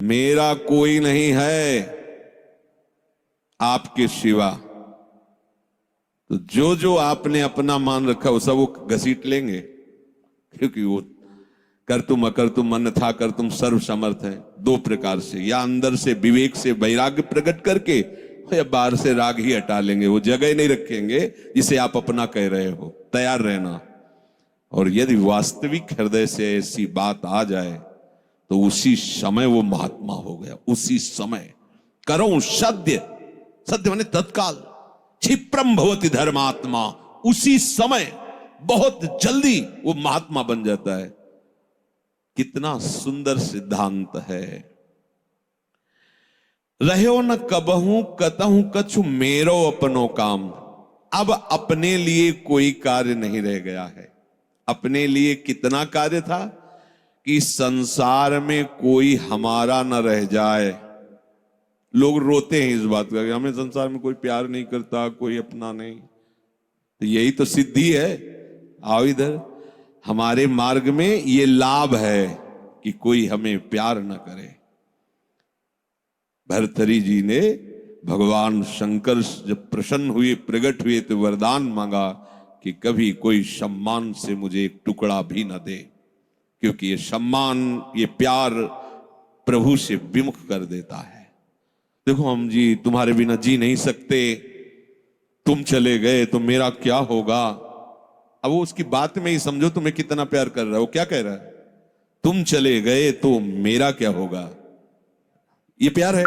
मेरा कोई नहीं है आपके सिवा। तो जो जो आपने अपना मान रखा वो सब वो घसीट लेंगे, क्योंकि वो कर तुम अकर तुम मन था कर तुम सर्व समर्थ है। दो प्रकार से, या अंदर से विवेक से वैराग्य प्रकट करके, या बाहर से राग ही हटा लेंगे। वो जगह नहीं रखेंगे जिसे आप अपना कह रहे हो। तैयार रहना। और यदि वास्तविक हृदय से ऐसी बात आ जाए तो उसी समय वो महात्मा हो गया। उसी समय करो सद्य, सद्य माने तत्काल, क्षिप्रम भवति धर्मात्मा, उसी समय बहुत जल्दी वो महात्मा बन जाता है। कितना सुंदर सिद्धांत है। रहो न कबहू कतहू कछु मेरो अपनो काम। अब अपने लिए कोई कार्य नहीं रह गया है। अपने लिए कितना कार्य था कि संसार में कोई हमारा न रह जाए। लोग रोते हैं इस बात का कि हमें संसार में कोई प्यार नहीं करता, कोई अपना नहीं। तो यही तो सिद्धि है। आओ इधर, हमारे मार्ग में ये लाभ है कि कोई हमें प्यार न करे। भर्तृहरि जी ने भगवान शंकर जब प्रसन्न हुए, प्रकट हुए, तो वरदान मांगा कि कभी कोई सम्मान से मुझे एक टुकड़ा भी न दे, क्योंकि ये सम्मान, ये प्यार प्रभु से विमुख कर देता है। देखो हम जी तुम्हारे बिना जी नहीं सकते, तुम चले गए तो मेरा क्या होगा। अब वो उसकी बात में ही समझो तुम्हें कितना प्यार कर रहा है। वो क्या कह रहा है, तुम चले गए तो मेरा क्या होगा। ये प्यार है।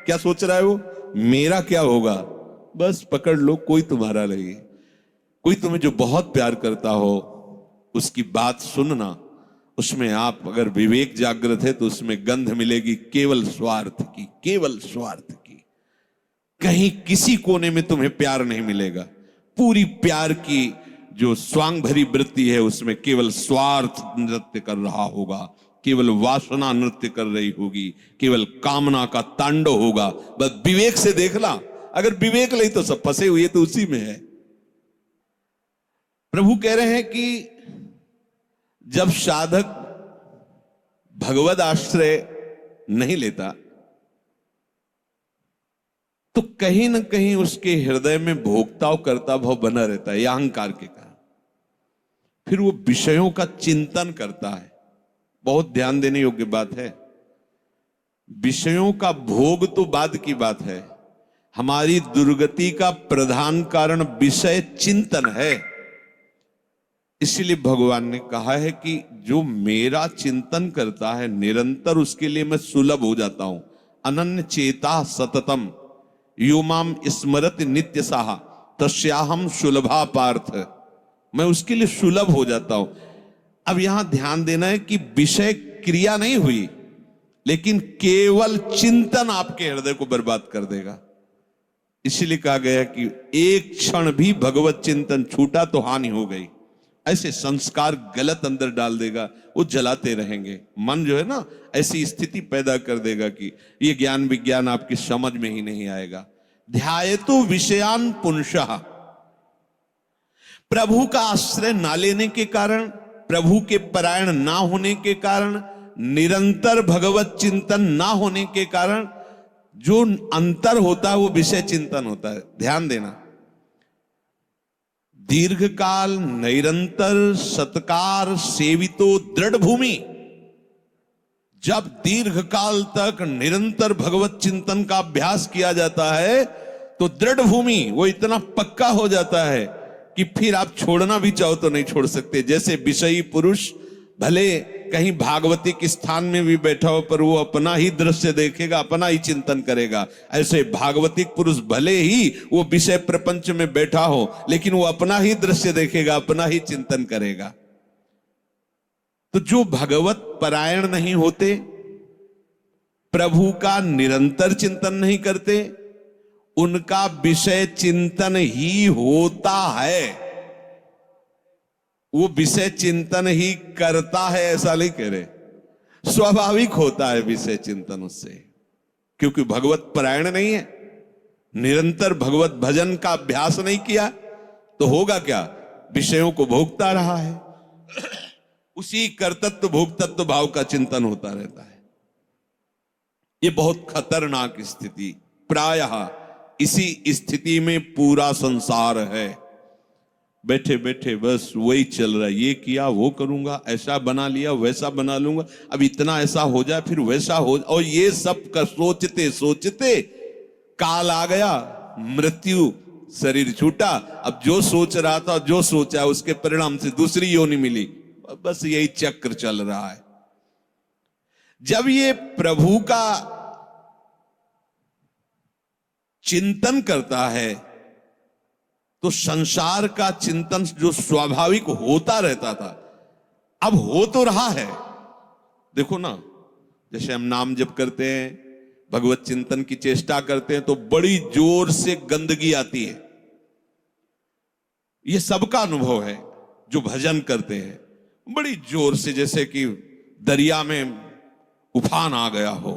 क्या सोच रहा है वो, मेरा क्या होगा। बस पकड़ लो, कोई तुम्हारा नहीं। कोई तुम्हें जो बहुत प्यार करता हो उसकी बात सुनना, उसमें आप अगर विवेक जागृत है तो उसमें गंध मिलेगी केवल स्वार्थ की, केवल स्वार्थ की। कहीं किसी कोने में तुम्हें प्यार नहीं मिलेगा। पूरी प्यार की जो स्वांग भरी वृत्ति है उसमें केवल स्वार्थ नृत्य कर रहा होगा, केवल वासना नृत्य कर रही होगी, केवल कामना का तांडव होगा। बस विवेक से देखना, अगर विवेक नहीं तो सब फंसे हुए तो उसी में है। प्रभु कह रहे हैं कि जब साधक भगवद आश्रय नहीं लेता तो कहीं ना कहीं उसके हृदय में भोक्ता और कर्ता भाव बना रहता है, यह अहंकार के कारण। फिर वो विषयों का चिंतन करता है। बहुत ध्यान देने योग्य बात है। विषयों का भोग तो बाद की बात है, हमारी दुर्गति का प्रधान कारण विषय चिंतन है। इसलिए भगवान ने कहा है कि जो मेरा चिंतन करता है निरंतर, उसके लिए मैं सुलभ हो जाता हूं। अनन्य चेता सततम यो माम स्मरति नित्य साहा तस्याहम सुलभा पार्थ। मैं उसके लिए सुलभ हो जाता हूं। अब यहां ध्यान देना है कि विषय क्रिया नहीं हुई, लेकिन केवल चिंतन आपके हृदय को बर्बाद कर देगा। इसलिए कहा गया कि एक क्षण भी भगवत चिंतन छूटा तो हानि हो गई। ऐसे संस्कार गलत अंदर डाल देगा, वो जलाते रहेंगे। मन जो है ना, ऐसी स्थिति पैदा कर देगा कि ये ज्ञान विज्ञान आपकी समझ में ही नहीं आएगा। ध्यायतु विषयान पुंसः, प्रभु का आश्रय ना लेने के कारण, प्रभु के परायण ना होने के कारण, निरंतर भगवत चिंतन ना होने के कारण जो अंतर होता है वो विषय चिंतन होता है। ध्यान देना, दीर्घकाल निरंतर सत्कार सेवितो दृढ़ भूमि। जब दीर्घकाल तक निरंतर भगवत चिंतन का अभ्यास किया जाता है तो दृढ़ भूमि वो इतना पक्का हो जाता है कि फिर आप छोड़ना भी चाहो तो नहीं छोड़ सकते। जैसे विषयी पुरुष भले कहीं भागवतिक स्थान में भी बैठा हो पर वो अपना ही दृश्य देखेगा, अपना ही चिंतन करेगा। ऐसे भागवतिक पुरुष भले ही वो विषय प्रपंच में बैठा हो लेकिन वो अपना ही दृश्य देखेगा, अपना ही चिंतन करेगा। तो जो भगवत परायण नहीं होते, प्रभु का निरंतर चिंतन नहीं करते, उनका विषय चिंतन ही होता है। वो विषय चिंतन ही करता है ऐसा नहीं कह रहे, स्वाभाविक होता है विषय चिंतन उससे, क्योंकि भगवत परायण नहीं है, निरंतर भगवत भजन का अभ्यास नहीं किया तो होगा क्या, विषयों को भोगता रहा है। उसी कर्तृत्व भोक्तत्व भाव का चिंतन होता रहता है। ये बहुत खतरनाक स्थिति, प्रायः इसी स्थिति में पूरा संसार है। बैठे बैठे बस वही चल रहा है, ये किया वो करूंगा, ऐसा बना लिया वैसा बना लूंगा, अब इतना ऐसा हो जाए फिर वैसा हो, और ये सब का सोचते सोचते काल आ गया, मृत्यु, शरीर छूटा। अब जो सोच रहा था, जो सोचा उसके परिणाम से दूसरी योनि मिली, बस यही चक्र चल रहा है। जब ये प्रभु का चिंतन करता है तो संसार का चिंतन जो स्वाभाविक होता रहता था अब हो तो रहा है। देखो ना, जैसे हम नाम जप करते हैं, भगवत चिंतन की चेष्टा करते हैं तो बड़ी जोर से गंदगी आती है। ये सबका अनुभव है जो भजन करते हैं, बड़ी जोर से, जैसे कि दरिया में उफान आ गया हो,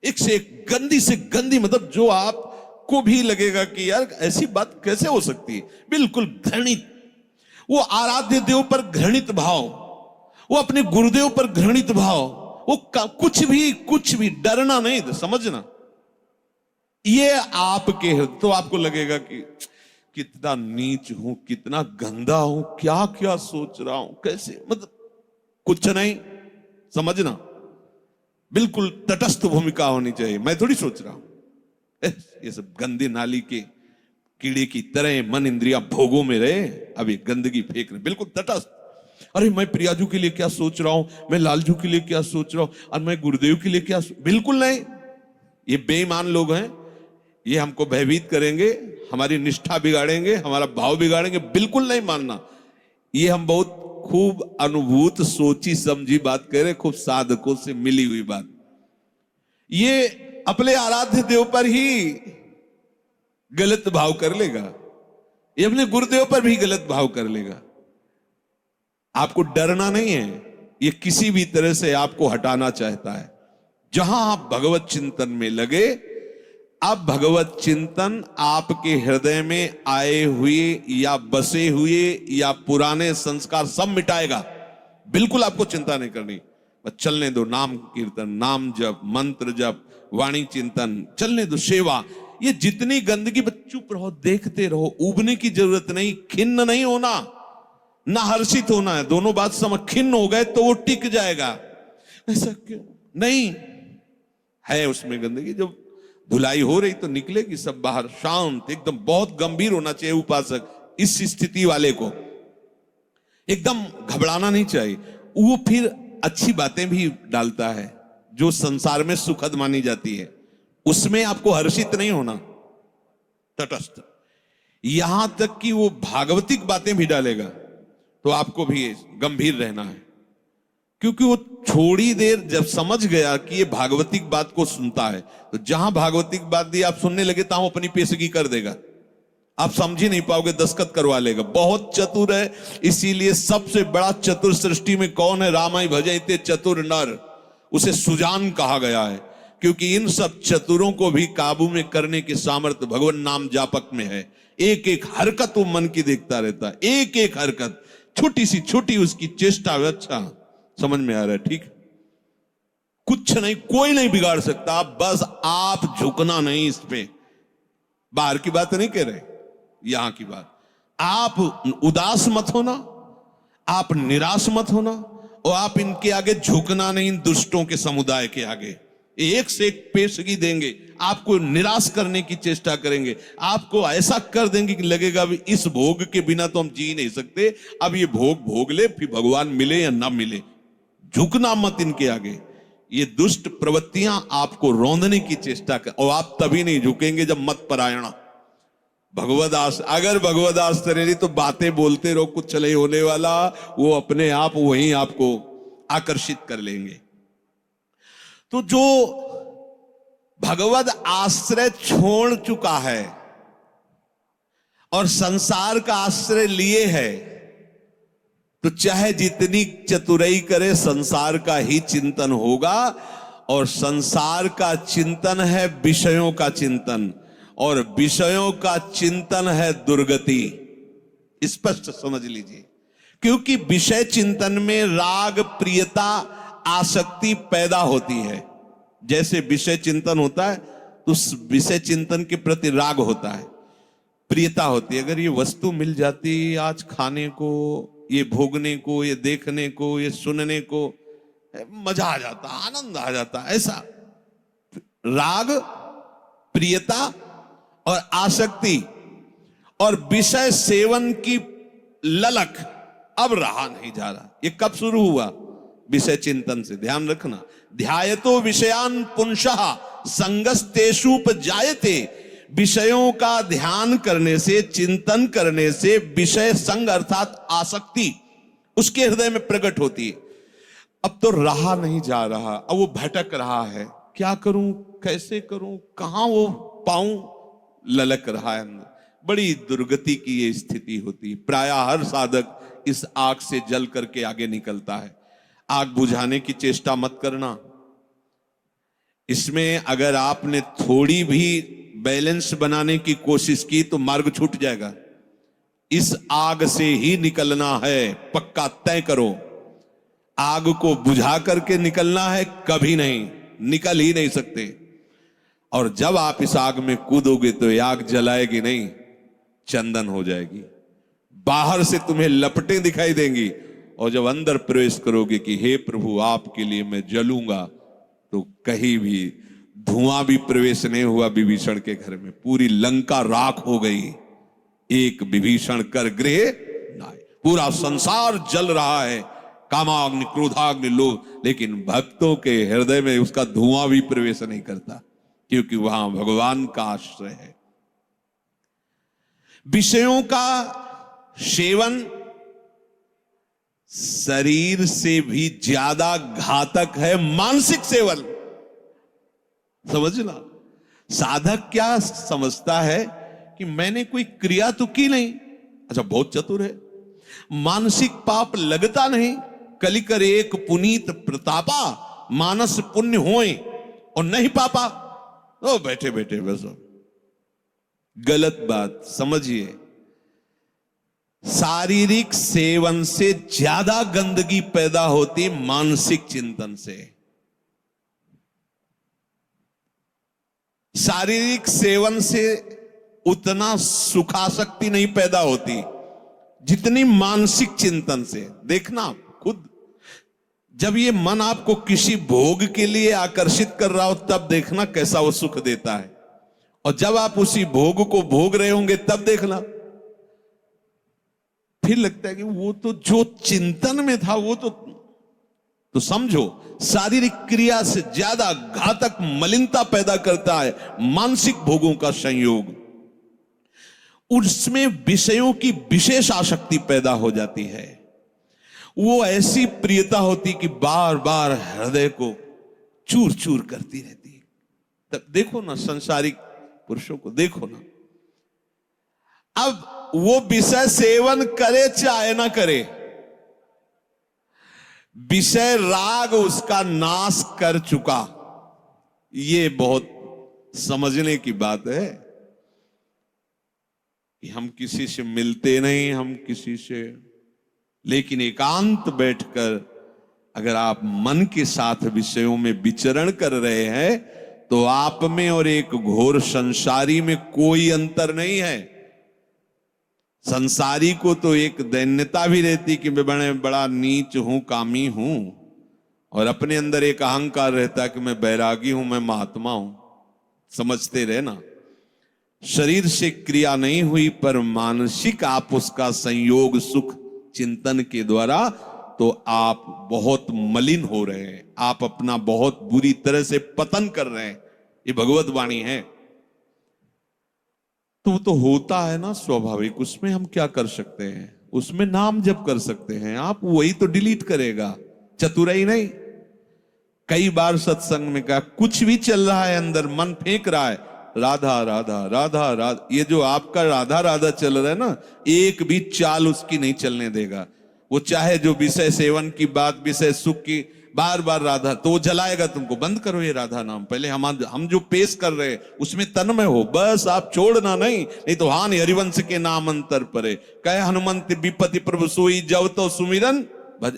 एक से एक गंदी से गंदी, मतलब जो आपको भी लगेगा कि यार ऐसी बात कैसे हो सकती है, बिल्कुल घृणित। वो आराध्य देव पर घृणित भाव, वो अपने गुरुदेव पर घृणित भाव, वो कुछ भी डरना नहीं, समझना। ये आपके हृदय, तो आपको लगेगा कि कितना नीच हूं, कितना गंदा हूं, क्या क्या सोच रहा हूं, कैसे, मतलब कुछ नहीं, समझना। बिल्कुल तटस्थ भूमिका होनी चाहिए। मैं थोड़ी सोच रहा हूं ये सब गंदी नाली के कीड़े की तरह मन इंद्रिया भोगों में रहे, अभी गंदगी फेंक रहे, बिल्कुल तटस्थ। अरे मैं प्रियाजू के लिए क्या सोच रहा हूं, मैं लालजू के लिए क्या सोच रहा हूं, और मैं गुरुदेव के लिए क्या बिल्कुल नहीं। ये बेईमान लोग हैं, ये हमको भयभीत करेंगे, हमारी निष्ठा बिगाड़ेंगे, हमारा भाव बिगाड़ेंगे, बिल्कुल नहीं मानना। ये हम बहुत खूब अनुभूत सोची समझी बात कह रहे, खूब साधकों से मिली हुई बात। ये अपने आराध्य देव पर ही गलत भाव कर लेगा, ये अपने गुरुदेव पर भी गलत भाव कर लेगा। आपको डरना नहीं है, ये किसी भी तरह से आपको हटाना चाहता है। जहां आप भगवत चिंतन में लगे, अब भगवत चिंतन आपके हृदय में आए हुए या बसे हुए या पुराने संस्कार सब मिटाएगा। बिल्कुल आपको चिंता नहीं करनी, बस चलने दो। नाम कीर्तन, नाम जप, मंत्र जप, वाणी चिंतन, चलने दो। सेवा, ये जितनी गंदगी, बस चुप रहो, देखते रहो, उबने की जरूरत नहीं, खिन्न नहीं होना, ना हर्षित होना है। दोनों बात समझ, खिन्न हो गए तो वो टिक जाएगा, ऐसा क्यों नहीं है। उसमें गंदगी जब धुलाई हो रही तो निकलेगी सब बाहर, शांत एकदम। बहुत गंभीर होना चाहिए उपासक, इस स्थिति वाले को एकदम घबराना नहीं चाहिए। वो फिर अच्छी बातें भी डालता है जो संसार में सुखद मानी जाती है, उसमें आपको हर्षित नहीं होना, तटस्थ। यहां तक कि वो भागवतिक बातें भी डालेगा तो आपको भी गंभीर रहना है, क्योंकि वो थोड़ी देर जब समझ गया कि ये भागवतिक बात को सुनता है, तो जहां भागवतिक बात दी आप सुनने लगे तो अपनी पेशगी कर देगा, आप समझ ही नहीं पाओगे, दस्तखत करवा लेगा। बहुत चतुर है, इसीलिए सबसे बड़ा चतुर सृष्टि में कौन है? रामाय भजते चतुर नर, उसे सुजान कहा गया है, क्योंकि इन सब चतुरों को भी काबू में करने की सामर्थ्य भगवान नाम जापक में है। एक एक हरकत वो मन की देखता रहता है, एक एक हरकत, छोटी सी छोटी उसकी चेष्टा। अच्छा समझ में आ रहा है, ठीक? कुछ नहीं, कोई नहीं बिगाड़ सकता, बस आप झुकना नहीं इस पे। बाहर की बात नहीं कह रहे, यहां की बात। आप उदास मत होना, आप निराश मत होना, और आप इनके आगे झुकना नहीं, इन दुष्टों के समुदाय के आगे। एक से एक पेशगी देंगे, आपको निराश करने की चेष्टा करेंगे, आपको ऐसा कर देंगे कि लगेगा भी इस भोग के बिना तो हम जी नहीं सकते, अब ये भोग भोग ले, फिर भगवान मिले या ना मिले। झुकना मत इनके आगे। ये दुष्ट प्रवृत्तियां आपको रौंदने की चेष्टा कर, और आप तभी नहीं झुकेंगे जब मत परायणा भगवदास। अगर भगवदास तरेली तो बातें बोलते रहो, कुछ चले होने वाला, वो अपने आप वहीं आपको आकर्षित कर लेंगे। तो जो भगवद आश्रय छोड़ चुका है और संसार का आश्रय लिए है, तो चाहे जितनी चतुराई करे, संसार का ही चिंतन होगा। और संसार का चिंतन है विषयों का चिंतन, और विषयों का चिंतन है दुर्गति। स्पष्ट समझ लीजिए, क्योंकि विषय चिंतन में राग, प्रियता आसक्ति पैदा होती है। जैसे विषय चिंतन होता है तो उस विषय चिंतन के प्रति राग होता है, प्रियता होती है। अगर ये वस्तु मिल जाती आज खाने को, ये भोगने को, ये देखने को, ये सुनने को, मजा आ जाता, आनंद आ जाता। ऐसा राग, प्रियता और आसक्ति और विषय सेवन की ललक अब रहा नहीं जा रहा। ये कब शुरू हुआ? विषय चिंतन से। ध्यान रखना, ध्यायतो विषयान पुंसः संगस्तेषुपजायते। विषयों का ध्यान करने से, चिंतन करने से विषय संग अर्थात आसक्ति उसके हृदय में प्रकट होती है। अब तो रहा नहीं जा रहा, अब वो भटक रहा है, क्या करूं, कैसे करूं, कहां वो पाऊं, ललक रहा है अंदर। बड़ी दुर्गति की ये स्थिति होती है। प्रायः हर साधक इस आग से जल करके आगे निकलता है। आग बुझाने की चेष्टा मत करना। इसमें अगर आपने थोड़ी भी बैलेंस बनाने की कोशिश की तो मार्ग छूट जाएगा। इस आग से ही निकलना है, पक्का तय करो। आग को बुझा करके निकलना है, कभी नहीं, निकल ही नहीं सकते। और जब आप इस आग में कूदोगे तो ये आग जलाएगी नहीं, चंदन हो जाएगी। बाहर से तुम्हें लपटें दिखाई देंगी और जब अंदर प्रवेश करोगे कि हे प्रभु आपके लिए मैं जलूंगा, तो कहीं भी धुआं भी प्रवेश नहीं हुआ विभीषण के घर में। पूरी लंका राख हो गई, एक विभीषण कर गृह नाय। पूरा संसार जल रहा है, कामाग्नि, क्रोधाग्नि, लोभ, लेकिन भक्तों के हृदय में उसका धुआं भी प्रवेश नहीं करता, क्योंकि वहां भगवान का आश्रय है। विषयों का सेवन शरीर से भी ज्यादा घातक है मानसिक सेवन। समझना, साधक क्या समझता है कि मैंने कोई क्रिया तो की नहीं, अच्छा बहुत चतुर है, मानसिक पाप लगता नहीं, कलिकर एक पुनीत प्रतापा, मानस पुण्य होए और नहीं पापा। ओ बैठे बैठे बस, गलत बात समझिए। शारीरिक सेवन से ज्यादा गंदगी पैदा होती मानसिक चिंतन से। शारीरिक सेवन से उतना सुखासक्ति नहीं पैदा होती जितनी मानसिक चिंतन से। देखना खुद, जब ये मन आपको किसी भोग के लिए आकर्षित कर रहा हो तब देखना कैसा वो सुख देता है, और जब आप उसी भोग को भोग रहे होंगे तब देखना फिर लगता है कि वो तो जो चिंतन में था वो तो समझो शारीरिक क्रिया से ज्यादा घातक मलिनता पैदा करता है मानसिक भोगों का संयोग। उसमें विषयों की विशेष आसक्ति पैदा हो जाती है। वो ऐसी प्रियता होती कि बार बार हृदय को चूर चूर करती रहती है। तब देखो ना, संसारिक पुरुषों को देखो ना, अब वो विषय सेवन करे चाहे ना करे, विषय राग उसका नाश कर चुका। ये बहुत समझने की बात है कि हम किसी से मिलते नहीं, हम किसी से, लेकिन एकांत बैठकर अगर आप मन के साथ विषयों में विचरण कर रहे हैं तो आप में और एक घोर संसारी में कोई अंतर नहीं है। संसारी को तो एक दैन्यता भी रहती कि मैं बड़ा नीच हूं, कामी हूं, और अपने अंदर एक अहंकार रहता कि मैं बैरागी हूं, मैं महात्मा हूं। समझते रहे ना, शरीर से क्रिया नहीं हुई पर मानसिक आप उसका संयोग सुख चिंतन के द्वारा, तो आप बहुत मलिन हो रहे हैं, आप अपना बहुत बुरी तरह से पतन कर रहे हैं। ये भगवत वाणी है। तो होता है ना स्वाभाविक, उसमें हम क्या कर सकते हैं? उसमें नाम जप कर सकते हैं, आप वही तो डिलीट करेगा, चतुराई नहीं। कई बार सत्संग में कहा, कुछ भी चल रहा है अंदर, मन फेंक रहा है राधा राधा राधा राधा, ये जो आपका राधा राधा चल रहा है ना, एक भी चाल उसकी नहीं चलने देगा। वो चाहे जो विषय सेवन की बात, विषय सुख की, बार बार राधा, तो वो जलाएगा तुमको। बंद करो ये राधा नाम, पहले हम जो पेश कर रहे हैं उसमें तन्मय हो, बस आप छोड़ना नहीं तो हान हरिवंश के नाम अंतर परे। कहे हनुमंत विपत्ति प्रभु सोई, जब तो सुमिरन,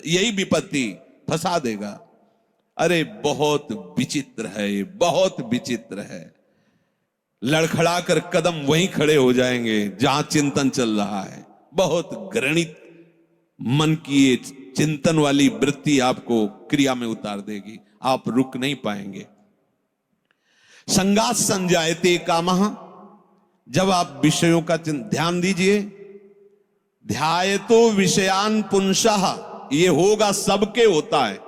यही विपत्ति फंसा देगा। अरे बहुत विचित्र है ये, बहुत विचित्र है। लड़खड़ाकर कदम वहीं खड़े हो जाएंगे जहां चिंतन चल रहा है। बहुत घृणित मन की ये चिंतन वाली वृत्ति आपको क्रिया में उतार देगी, आप रुक नहीं पाएंगे। संगात संजायते कामः, जब आप विषयों का ध्यान दीजिए। ध्यायतो विषयान पुंसः, ये होगा, सबके होता है।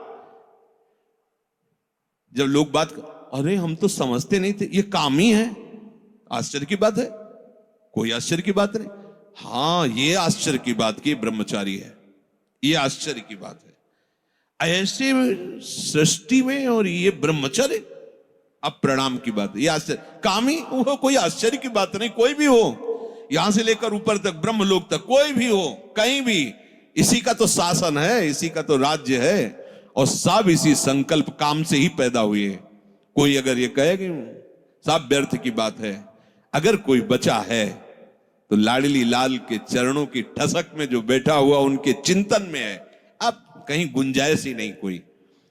जब लोग बात अरे हम तो समझते नहीं थे, ये काम ही है, आश्चर्य की बात है, कोई आश्चर्य की बात नहीं। हां, ये आश्चर्य की बात की ब्रह्मचारी है, ये आश्चर्य की बात है। ऐसे सृष्टि में और ये ब्रह्मचर्य, अब प्रणाम की बात है। ये आश्चर्य, काम ही वो, कोई आश्चर्य की बात नहीं। कोई भी हो, यहां से लेकर ऊपर तक, ब्रह्मलोक तक, कोई भी हो, कहीं भी, इसी का तो शासन है, इसी का तो राज्य है, और सब इसी संकल्प काम से ही पैदा हुए। कोई अगर ये कहे कि सब व्यर्थ की बात है, अगर कोई बचा है तो लाडली लाल के चरणों की ठसक में जो बैठा हुआ उनके चिंतन में है। अब कहीं गुंजाइश ही नहीं कोई।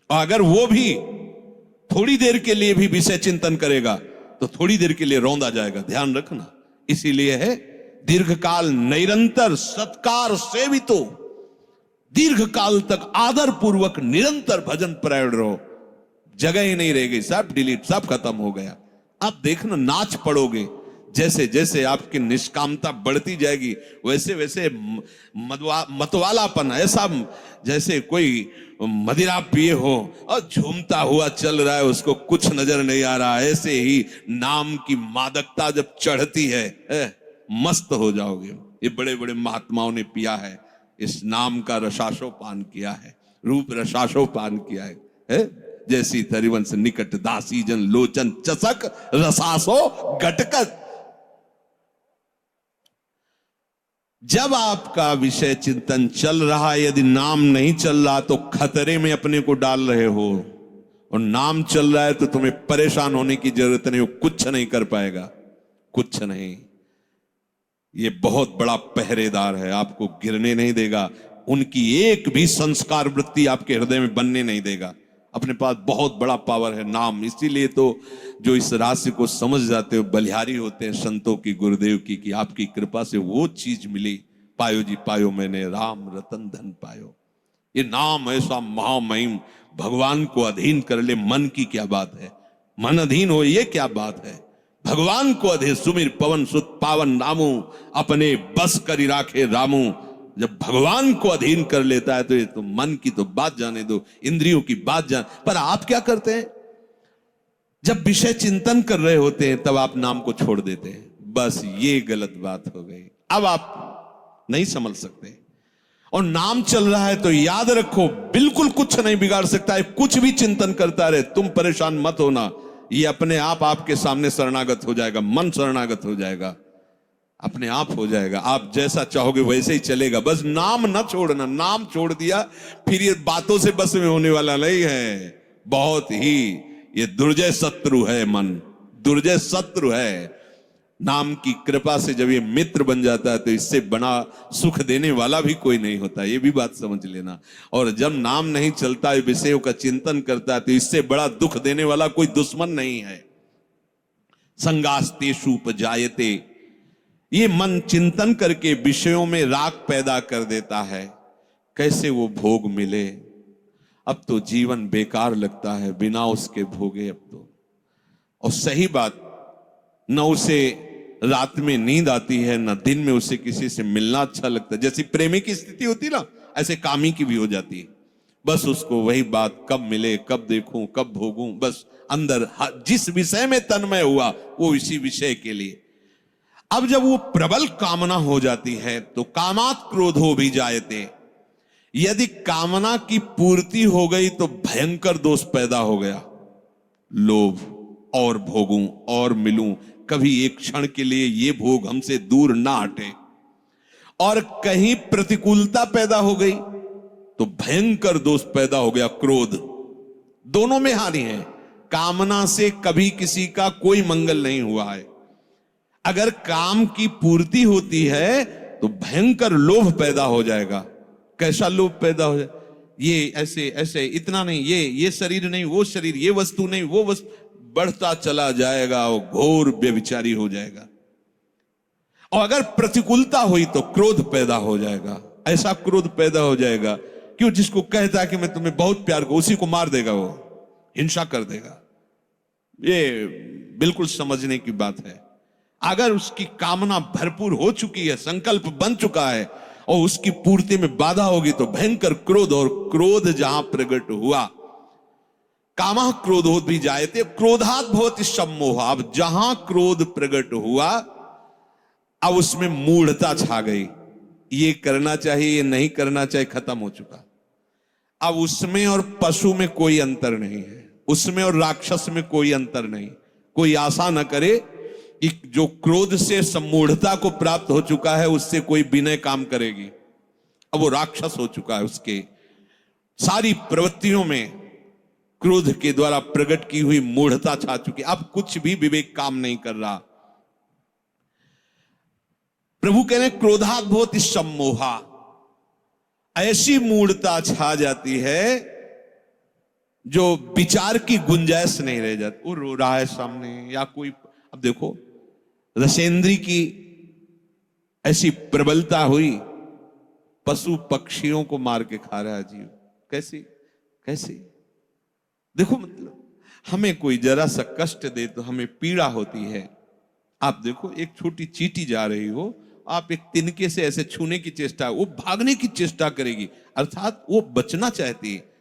और अगर वो भी थोड़ी देर के लिए भी विषय चिंतन करेगा तो थोड़ी देर के लिए रौंदा जाएगा, ध्यान रखना। इसीलिए है दीर्घकाल निरंतर सत्कार सेवितो, दीर्घ काल तक आदर पूर्वक निरंतर भजन परायण रहो। जगह ही नहीं रहेगी, सब डिलीट, सब खत्म हो गया। आप देखना, नाच पड़ोगे। जैसे जैसे आपकी निष्कामता बढ़ती जाएगी वैसे वैसे मतवालापन, ऐसा जैसे कोई मदिरा पिए हो और झूमता हुआ चल रहा है, उसको कुछ नजर नहीं आ रहा। ऐसे ही नाम की मादकता जब चढ़ती है, मस्त हो जाओगे। ये बड़े बड़े महात्माओं ने पिया है, इस नाम का रसाशोपान किया है, रूप रसाशोपान किया है। जैसी थरिवंश निकट दासी जन लोचन चसक रसासो गटकत। जब आपका विषय चिंतन चल रहा है, यदि नाम नहीं चल रहा तो खतरे में अपने को डाल रहे हो, और नाम चल रहा है तो तुम्हें परेशान होने की जरूरत नहीं हो, कुछ नहीं कर पाएगा, कुछ नहीं। ये बहुत बड़ा पहरेदार है, आपको गिरने नहीं देगा, उनकी एक भी संस्कार वृत्ति आपके हृदय में बनने नहीं देगा। अपने पास बहुत बड़ा पावर है नाम। इसीलिए तो जो इस रहस्य को समझ जाते हो बलिहारी होते हैं संतों की, गुरुदेव की, कि आपकी कृपा से वो चीज मिली। पायो जी पायो मैंने राम रतन धन पायो। ये नाम ऐसा महामहिम, भगवान को अधीन कर ले, मन की क्या बात है, मन अधीन हो, ये क्या बात है। भगवान को अधीन सुमिर पवन सुत पावन नामू, अपने बस करी राखे रामू। जब भगवान को अधीन कर लेता है तो ये तो मन की तो बात जाने दो, इंद्रियों की बात जान। पर आप क्या करते हैं, जब विषय चिंतन कर रहे होते हैं तब आप नाम को छोड़ देते हैं। बस ये गलत बात हो गई, अब आप नहीं समझ सकते। और नाम चल रहा है तो याद रखो, बिल्कुल कुछ नहीं बिगाड़ सकता है, कुछ भी चिंतन करता रहे, तुम परेशान मत होना। ये अपने आप आपके सामने शरणागत हो जाएगा, मन शरणागत हो जाएगा, अपने आप हो जाएगा। आप जैसा चाहोगे वैसे ही चलेगा। बस नाम न छोड़ना, नाम छोड़ दिया फिर ये बातों से बस में होने वाला नहीं है। बहुत ही ये दुर्जय शत्रु है मन, दुर्जय शत्रु है। नाम की कृपा से जब ये मित्र बन जाता है तो इससे बड़ा सुख देने वाला भी कोई नहीं होता, ये भी बात समझ लेना। और जब नाम नहीं चलता है, विषयों का चिंतन करता है, तो इससे बड़ा दुख देने वाला कोई दुश्मन नहीं है। संगास्तेषु उपजायते, ये मन चिंतन करके विषयों में राग पैदा कर देता है। कैसे वो भोग मिले, अब तो जीवन बेकार लगता है बिना उसके भोगे। अब तो, और सही बात, न उसे रात में नींद आती है, न दिन में उसे किसी से मिलना अच्छा लगता है। जैसी प्रेमी की स्थिति होती ना, ऐसे कामी की भी हो जाती है। बस उसको वही बात, कब मिले, कब देखूं, कब भोगूं, बस अंदर जिस विषय में तन्मय हुआ वो इसी विषय के लिए। अब जब वो प्रबल कामना हो जाती है तो कामात क्रोधो भी जायते। यदि कामना की पूर्ति हो गई तो भयंकर दोष पैदा हो गया, लोभ, और भोगूं और मिलूं, कभी एक क्षण के लिए ये भोग हमसे दूर ना हटे। और कहीं प्रतिकूलता पैदा हो गई तो भयंकर दोष पैदा हो गया, क्रोध। दोनों में हानि है। कामना से कभी किसी का कोई मंगल नहीं हुआ है। अगर काम की पूर्ति होती है तो भयंकर लोभ पैदा हो जाएगा। कैसा लोभ पैदा हो जाए, ये ऐसे ऐसे, इतना नहीं, ये शरीर नहीं, वो शरीर, ये वस्तु नहीं, वो वस्तु, बढ़ता चला जाएगा, वो घोर व्यभिचारी हो जाएगा। और अगर प्रतिकूलता हुई तो क्रोध पैदा हो जाएगा। ऐसा क्रोध पैदा हो जाएगा कि वो जिसको कहता है कि मैं तुम्हें बहुत प्यार करूं, उसी को मार देगा, वो हिंसा कर देगा। ये बिल्कुल समझने की बात है। अगर उसकी कामना भरपूर हो चुकी है, संकल्प बन चुका है और उसकी पूर्ति में बाधा होगी तो भयंकर क्रोध, और क्रोध जहां प्रकट हुआ, कामः क्रोधोद भी जायते क्रोधात भवति सम्मोह। अब जहां क्रोध प्रकट हुआ, अब उसमें मूढ़ता छा गई। ये करना चाहिए, ये नहीं करना चाहिए, खत्म हो चुका। अब उसमें और पशु में कोई अंतर नहीं है, उसमें और राक्षस में कोई अंतर नहीं। कोई आशा न करे कि जो क्रोध से सम्मूढ़ता को प्राप्त हो चुका है उससे कोई विनय काम करेगी। अब वो राक्षस हो चुका है, उसके सारी प्रवृत्तियों में क्रोध के द्वारा प्रकट की हुई मूढ़ता छा चुकी। अब कुछ भी विवेक काम नहीं कर रहा। प्रभु कह रहे हैं क्रोधात भवति सम्मोहा। ऐसी मूढ़ता छा जाती है जो विचार की गुंजाइश नहीं रह जाती। वो रो रहा है सामने, या कोई, अब देखो रसेंद्री की ऐसी प्रबलता हुई, पशु पक्षियों को मार के खा रहा है जीव। कैसी कैसी, देखो मतलब हमें कोई जरा सा कष्ट दे तो हमें पीड़ा होती है। आप देखो एक छोटी चींटी जा रही हो, आप एक तिनके से ऐसे छूने की चेष्टा, वो भागने की चेष्टा करेगी, अर्थात वो बचना चाहती है।